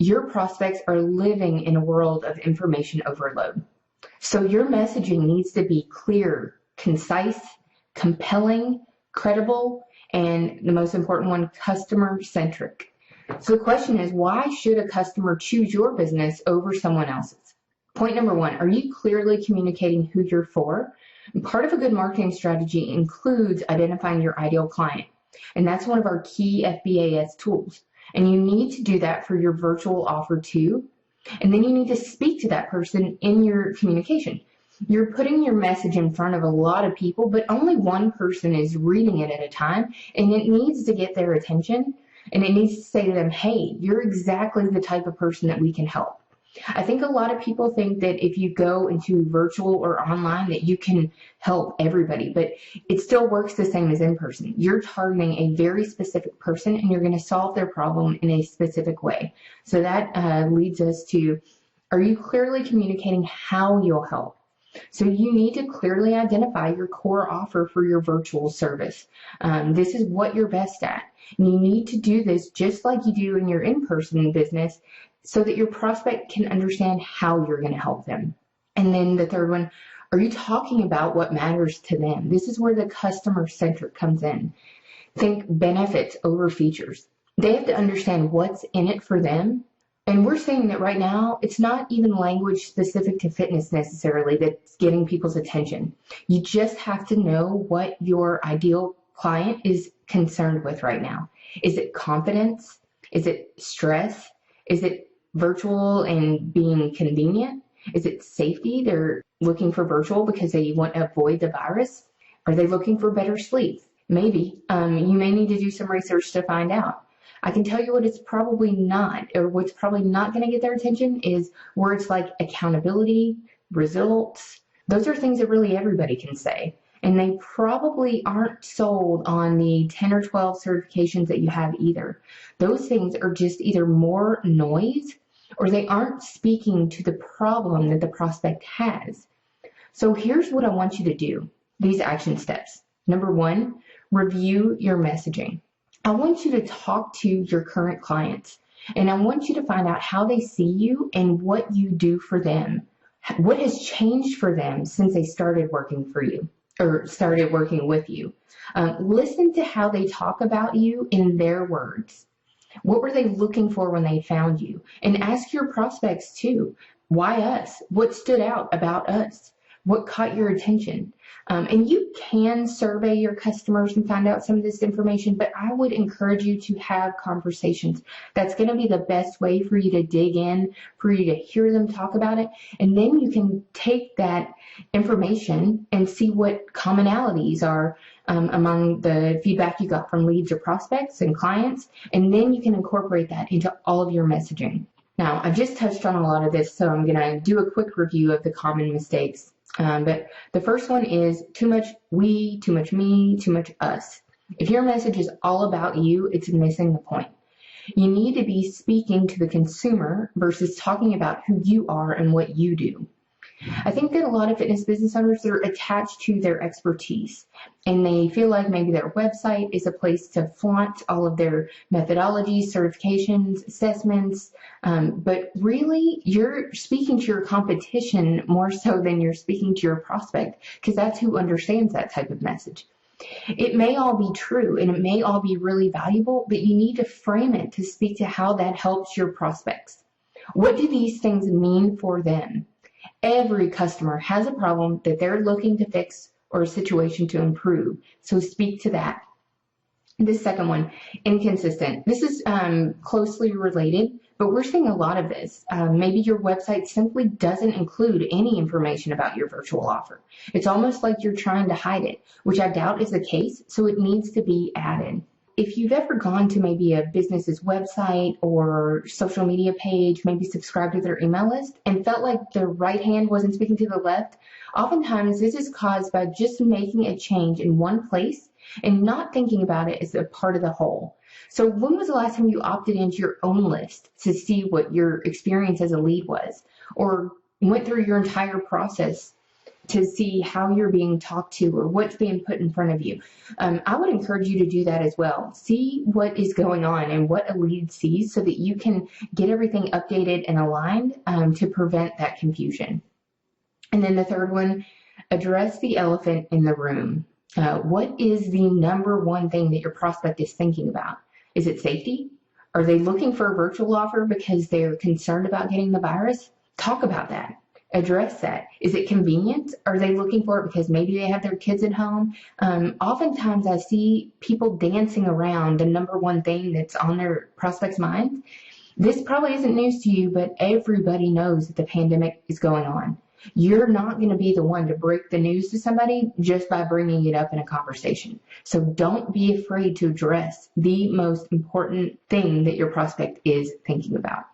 Your prospects are living in a world of information overload. So your messaging needs to be clear, concise, compelling, credible, and the most important one, customer-centric. So the question is, why should a customer choose your business over someone else's? Point number one, are you clearly communicating who you're for? And part of a good marketing strategy includes identifying your ideal client. And that's one of our key FBAS tools. And you need to do that for your virtual offer too. And then you need to speak to that person in your communication. You're putting your message in front of a lot of people, but only one person is reading it at a time, and it needs to get their attention, and it needs to say to them, hey, you're exactly the type of person that we can help. I think a lot of people think that if you go into virtual or online that you can help everybody, but it still works the same as in person. You're targeting a very specific person and you're going to solve their problem in a specific way. So that leads us to, are you clearly communicating how you'll help? So you need to clearly identify your core offer for your virtual service. This is what you're best at. And you need to do this just like you do in your in-person business so that your prospect can understand how you're going to help them. And then the third one, are you talking about what matters to them? This is where the customer-centric comes in. Think benefits over features. They have to understand what's in it for them. And we're saying that right now, it's not even language specific to fitness necessarily that's getting people's attention. You just have to know what your ideal client is concerned with right now. Is it confidence? Is it stress? Is it virtual and being convenient? Is it safety? They're looking for virtual because they want to avoid the virus. Are they looking for better sleep? Maybe. You may need to do some research to find out. I can tell you what it's probably not, or what's probably not going to get their attention is words like accountability, results. Those are things that really everybody can say. And they probably aren't sold on the 10 or 12 certifications that you have either. Those things are just either more noise or they aren't speaking to the problem that the prospect has. So here's what I want you to do, these action steps. Number one, review your messaging. I want you to talk to your current clients and I want you to find out how they see you and what you do for them. What has changed for them since they started working for you or started working with you? Listen to how they talk about you in their words. What were they looking for when they found you? And ask your prospects too, why us? What stood out about us? What caught your attention? And you can survey your customers and find out some of this information, but I would encourage you to have conversations. That's going to be the best way for you to dig in, for you to hear them talk about it. And then you can take that information and see what commonalities are among the feedback you got from leads or prospects and clients. And then you can incorporate that into all of your messaging. Now, I've just touched on a lot of this, so I'm going to do a quick review of the common mistakes. But the first one is too much we, too much me, too much us. If your message is all about you, it's missing the point. You need to be speaking to the consumer versus talking about who you are and what you do. I think that a lot of fitness business owners are attached to their expertise and they feel like maybe their website is a place to flaunt all of their methodologies, certifications, assessments, but really you're speaking to your competition more so than you're speaking to your prospect because that's who understands that type of message. It may all be true and it may all be really valuable, but you need to frame it to speak to how that helps your prospects. What do these things mean for them? Every customer has a problem that they're looking to fix or a situation to improve. So speak to that. The second one, inconsistent. This is closely related, but we're seeing a lot of this. Maybe your website simply doesn't include any information about your virtual offer. It's almost like you're trying to hide it, which I doubt is the case, so it needs to be added. If you've ever gone to maybe a business's website or social media page, maybe subscribed to their email list and felt like the right hand wasn't speaking to the left, oftentimes this is caused by just making a change in one place and not thinking about it as a part of the whole. So when was the last time you opted into your own list to see what your experience as a lead was, or went through your entire process to see how you're being talked to or what's being put in front of you. I would encourage you to do that as well. See what is going on and what a lead sees so that you can get everything updated and aligned to prevent that confusion. And then the third one, address the elephant in the room. What is the number one thing that your prospect is thinking about? Is it safety? Are they looking for a virtual offer because they're concerned about getting the virus? Talk about that. Address that. Is it convenient? Are they looking for it because maybe they have their kids at home? Oftentimes I see people dancing around the number one thing that's on their prospect's mind. This probably isn't news to you, but everybody knows that the pandemic is going on. You're not going to be the one to break the news to somebody just by bringing it up in a conversation. So don't be afraid to address the most important thing that your prospect is thinking about.